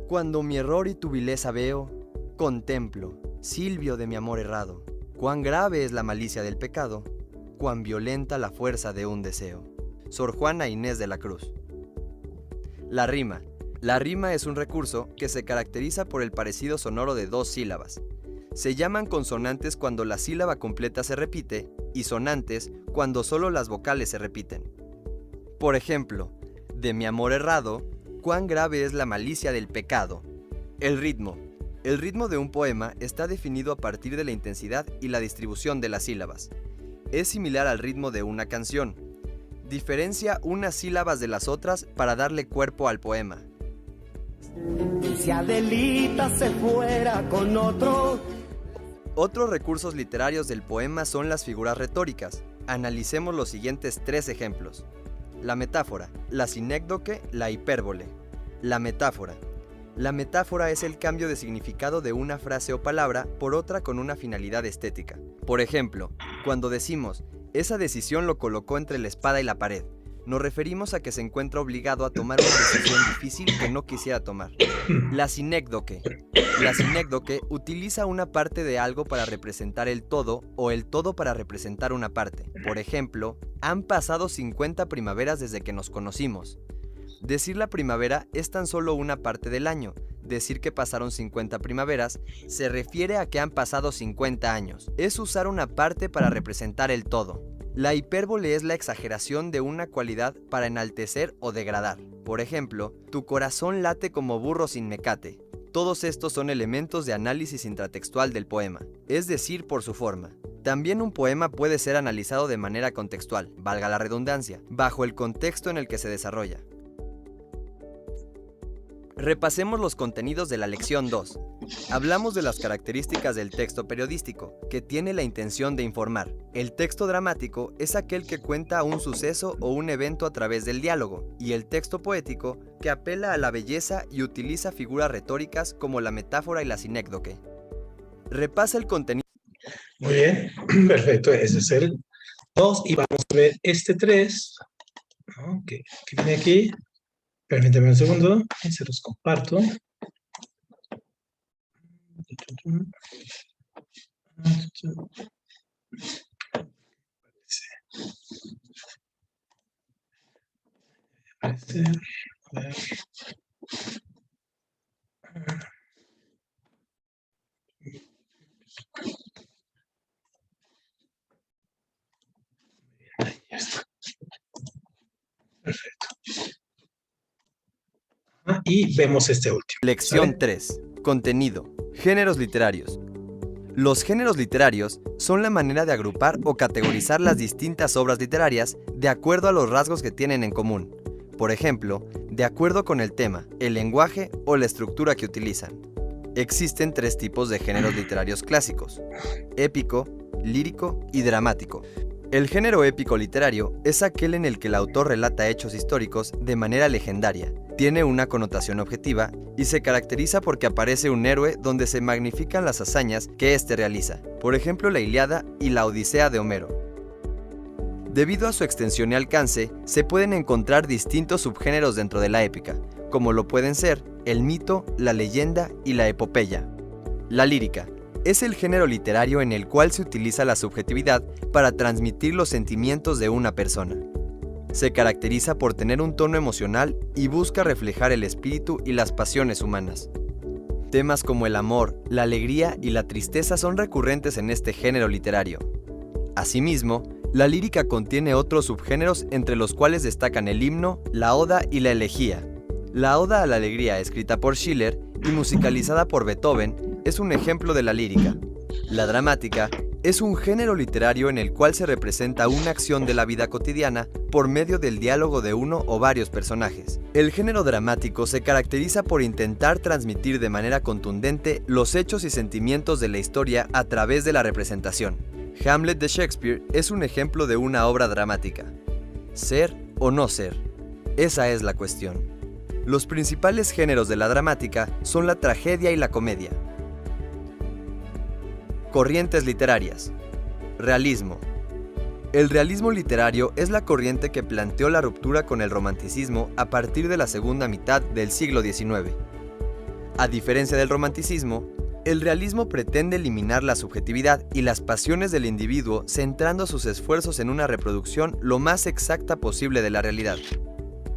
Cuando mi error y tu vileza veo, contemplo, Silvio de mi amor errado, cuán grave es la malicia del pecado, cuán violenta la fuerza de un deseo. Sor Juana Inés de la Cruz. La rima. La rima es un recurso que se caracteriza por el parecido sonoro de 2 sílabas. Se llaman consonantes cuando la sílaba completa se repite y sonantes cuando solo las vocales se repiten. Por ejemplo, de mi amor errado, cuán grave es la malicia del pecado. El ritmo. El ritmo de un poema está definido a partir de la intensidad y la distribución de las sílabas. Es similar al ritmo de una canción. Diferencia unas sílabas de las otras para darle cuerpo al poema.
Si Adelita se fuera con otro.
Otros recursos literarios del poema son las figuras retóricas. Analicemos los siguientes 3 ejemplos. La metáfora, la sinécdoque, la hipérbole. La metáfora. La metáfora es el cambio de significado de una frase o palabra por otra con una finalidad estética. Por ejemplo, cuando decimos, esa decisión lo colocó entre la espada y la pared, nos referimos a que se encuentra obligado a tomar una decisión difícil que no quisiera tomar. La sinécdoque. La sinécdoque utiliza una parte de algo para representar el todo o el todo para representar una parte. Por ejemplo, han pasado 50 primaveras desde que nos conocimos. Decir la primavera es tan solo una parte del año. Decir que pasaron 50 primaveras se refiere a que han pasado 50 años. Es usar una parte para representar el todo. La hipérbole es la exageración de una cualidad para enaltecer o degradar. Por ejemplo, tu corazón late como burro sin mecate. Todos estos son elementos de análisis intratextual del poema, es decir, por su forma. También un poema puede ser analizado de manera contextual, valga la redundancia, bajo el contexto en el que se desarrolla. Repasemos los contenidos de la lección 2. Hablamos de las características del texto periodístico, que tiene la intención de informar. El texto dramático es aquel que cuenta un suceso o un evento a través del diálogo, y el texto poético, que apela a la belleza y utiliza figuras retóricas como la metáfora y la sinécdoque. Repasa el contenido.
Muy bien, perfecto. Ese es el 2 y vamos a ver este 3. ¿No? Que viene aquí. Permíteme un segundo, se los comparto. Ahí está. Perfecto. Y vemos este último.
Lección
¿Sale?
3. Contenido. Géneros literarios. Los géneros literarios son la manera de agrupar o categorizar las distintas obras literarias de acuerdo a los rasgos que tienen en común. Por ejemplo, de acuerdo con el tema, el lenguaje o la estructura que utilizan. Existen 3 tipos de géneros literarios clásicos: épico, lírico y dramático. El género épico literario es aquel en el que el autor relata hechos históricos de manera legendaria, tiene una connotación objetiva y se caracteriza porque aparece un héroe donde se magnifican las hazañas que éste realiza, por ejemplo la Ilíada y la Odisea de Homero. Debido a su extensión y alcance, se pueden encontrar distintos subgéneros dentro de la épica, como lo pueden ser el mito, la leyenda y la epopeya. La lírica es el género literario en el cual se utiliza la subjetividad para transmitir los sentimientos de una persona. Se caracteriza por tener un tono emocional y busca reflejar el espíritu y las pasiones humanas. Temas como el amor, la alegría y la tristeza son recurrentes en este género literario. Asimismo, la lírica contiene otros subgéneros entre los cuales destacan el himno, la oda y la elegía. La oda a la alegría, escrita por Schiller y musicalizada por Beethoven, es un ejemplo de la lírica. La dramática es un género literario en el cual se representa una acción de la vida cotidiana por medio del diálogo de uno o varios personajes. El género dramático se caracteriza por intentar transmitir de manera contundente los hechos y sentimientos de la historia a través de la representación. Hamlet de Shakespeare es un ejemplo de una obra dramática. ¿Ser o no ser? Esa es la cuestión. Los principales géneros de la dramática son la tragedia y la comedia. Corrientes literarias. Realismo. El realismo literario es la corriente que planteó la ruptura con el romanticismo a partir de la segunda mitad del siglo XIX. A diferencia del romanticismo, el realismo pretende eliminar la subjetividad y las pasiones del individuo centrando sus esfuerzos en una reproducción lo más exacta posible de la realidad.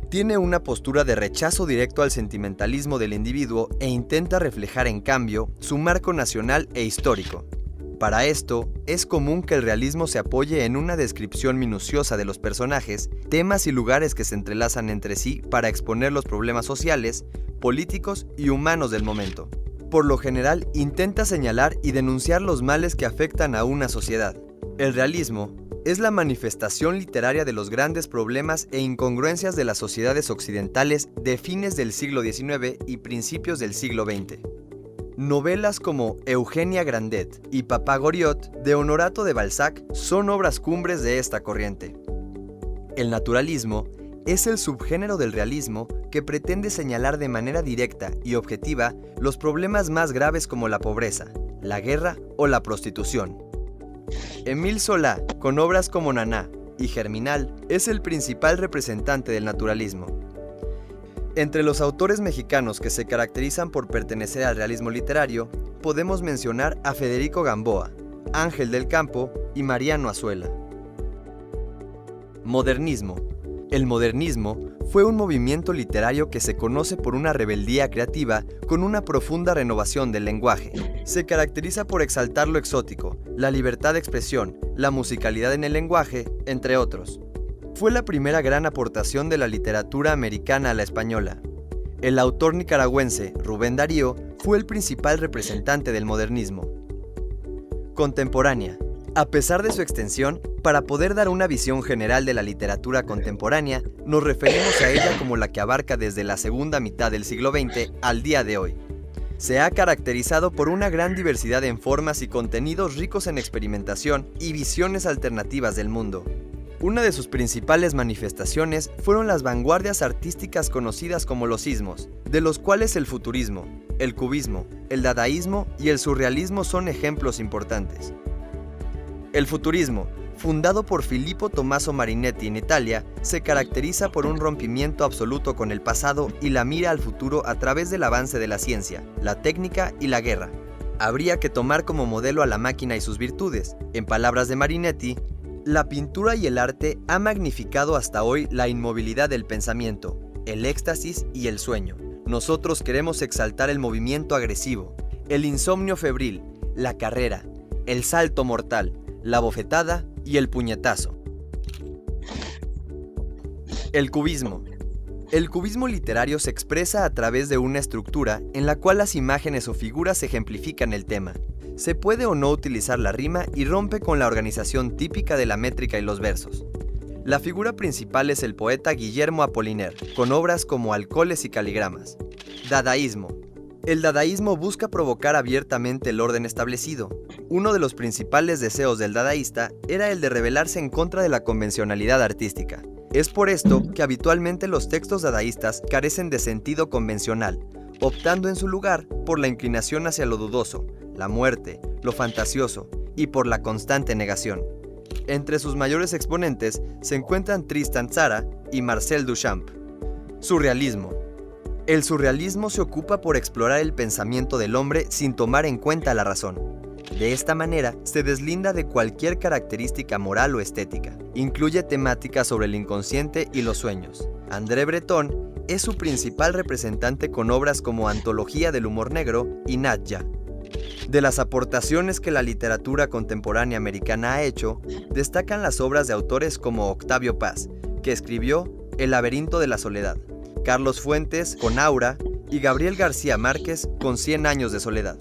Tiene una postura de rechazo directo al sentimentalismo del individuo e intenta reflejar en cambio su marco nacional e histórico. Para esto, es común que el realismo se apoye en una descripción minuciosa de los personajes, temas y lugares que se entrelazan entre sí para exponer los problemas sociales, políticos y humanos del momento. Por lo general, intenta señalar y denunciar los males que afectan a una sociedad. El realismo es la manifestación literaria de los grandes problemas e incongruencias de las sociedades occidentales de fines del siglo XIX y principios del siglo XX. Novelas como Eugenia Grandet y Papá Goriot de Honorato de Balzac son obras cumbres de esta corriente. El naturalismo es el subgénero del realismo que pretende señalar de manera directa y objetiva los problemas más graves como la pobreza, la guerra o la prostitución. Émile Zola, con obras como Naná y Germinal, es el principal representante del naturalismo. Entre los autores mexicanos que se caracterizan por pertenecer al realismo literario, podemos mencionar a Federico Gamboa, Ángel del Campo y Mariano Azuela. Modernismo. El modernismo fue un movimiento literario que se conoce por una rebeldía creativa con una profunda renovación del lenguaje. Se caracteriza por exaltar lo exótico, la libertad de expresión, la musicalidad en el lenguaje, entre otros. Fue la primera gran aportación de la literatura americana a la española. El autor nicaragüense Rubén Darío fue el principal representante del modernismo. Contemporánea. A pesar de su extensión, para poder dar una visión general de la literatura contemporánea, nos referimos a ella como la que abarca desde la segunda mitad del siglo XX al día de hoy. Se ha caracterizado por una gran diversidad en formas y contenidos ricos en experimentación y visiones alternativas del mundo. Una de sus principales manifestaciones fueron las vanguardias artísticas conocidas como los ismos, de los cuales el futurismo, el cubismo, el dadaísmo y el surrealismo son ejemplos importantes. El futurismo, fundado por Filippo Tommaso Marinetti en Italia, se caracteriza por un rompimiento absoluto con el pasado y la mira al futuro a través del avance de la ciencia, la técnica y la guerra. Habría que tomar como modelo a la máquina y sus virtudes. En palabras de Marinetti, la pintura y el arte ha magnificado hasta hoy la inmovilidad del pensamiento, el éxtasis y el sueño. Nosotros queremos exaltar el movimiento agresivo, el insomnio febril, la carrera, el salto mortal, la bofetada y el puñetazo. El cubismo. El cubismo literario se expresa a través de una estructura en la cual las imágenes o figuras ejemplifican el tema. Se puede o no utilizar la rima y rompe con la organización típica de la métrica y los versos. La figura principal es el poeta Guillermo Apollinaire, con obras como Alcoholes y Caligramas. Dadaísmo. El dadaísmo busca provocar abiertamente el orden establecido. Uno de los principales deseos del dadaísta era el de rebelarse en contra de la convencionalidad artística. Es por esto que habitualmente los textos dadaístas carecen de sentido convencional, optando en su lugar por la inclinación hacia lo dudoso, la muerte, lo fantasioso y por la constante negación. Entre sus mayores exponentes se encuentran Tristan Tzara y Marcel Duchamp. Surrealismo. El surrealismo se ocupa por explorar el pensamiento del hombre sin tomar en cuenta la razón. De esta manera, se deslinda de cualquier característica moral o estética. Incluye temáticas sobre el inconsciente y los sueños. André Breton es su principal representante con obras como Antología del humor negro y Nadja. De las aportaciones que la literatura contemporánea americana ha hecho, destacan las obras de autores como Octavio Paz, que escribió El laberinto de la soledad, Carlos Fuentes con Aura y Gabriel García Márquez con 100 años de soledad.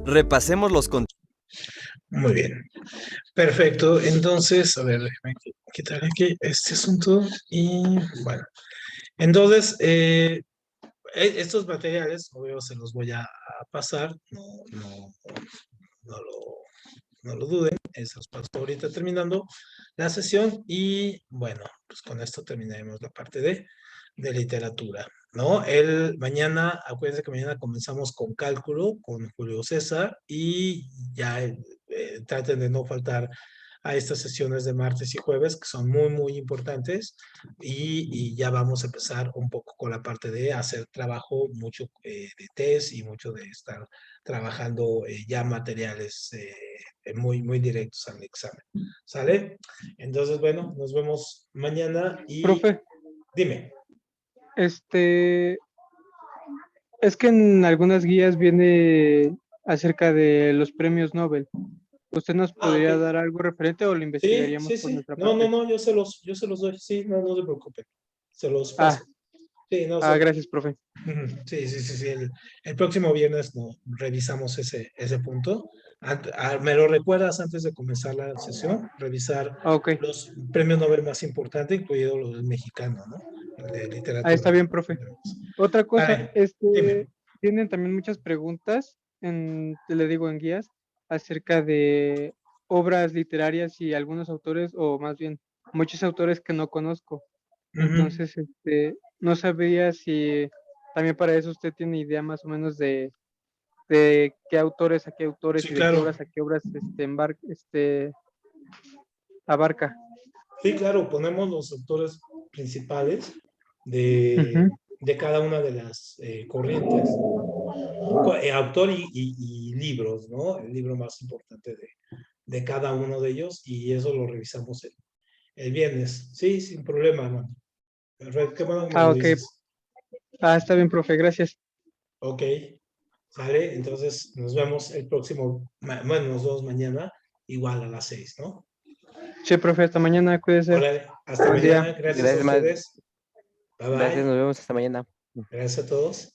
Repasemos los
Muy bien. Perfecto. Entonces, a ver, déjame quitar aquí este asunto y bueno. Entonces, estos materiales, obvio, se los voy a pasar. No lo duden. Eso los paso ahorita terminando la sesión y bueno, pues con esto terminaremos la parte de literatura, ¿no? Mañana, acuérdense que mañana comenzamos con cálculo, con Julio César, y ya traten de no faltar a estas sesiones de martes y jueves, que son muy, muy importantes, y ya vamos a empezar un poco con la parte de hacer trabajo, mucho de test y mucho de estar trabajando ya materiales muy, muy directos al examen, ¿sale? Entonces, bueno, nos vemos mañana y...
Profe,
Dime.
es que en algunas guías viene acerca de los premios Nobel. ¿Usted nos podría
Ok.
dar algo referente o lo
Sí,
investigaríamos
sí,
por
sí.
nuestra
No,
parte?
yo se los doy. Sí, no se preocupen. Se los
Ah,
paso. Sí, no,
gracias, profe.
Ujú, sí. El próximo viernes no, revisamos ese punto. ¿Me lo recuerdas antes de comenzar la sesión? Revisar
Ok.
los premios Nobel más importantes, incluido los del mexicano, ¿no? El de literatura.
Está bien, profe. Otra cosa,
Vale, dime.
tienen también muchas preguntas, le digo en guías, acerca de obras literarias y algunos autores, o más bien, muchos autores que no conozco.
Ujú.
Entonces, no sabía si también para eso usted tiene idea más o menos de qué autores a qué autores
Sí,
y de qué
claro.
obras a qué obras abarca.
Sí, claro, ponemos los autores principales
Ujú.
de cada una de las corrientes, autor y libros, ¿no? El libro más importante de cada uno de ellos y eso lo revisamos el viernes. Sí, sin problema, hermano. Perfecto, qué bueno que me lo
Ok.
dices.
Está bien, profe, gracias.
Ok, sale, entonces nos vemos el próximo, bueno, nos vemos mañana, igual a las 6, ¿no?
Sí, profe, hasta mañana, cuídese.
Órale, hasta
Buen día.
mañana, gracias a
Gracias,
ustedes. Bye
gracias,
bye,
nos vemos hasta mañana.
gracias a todos.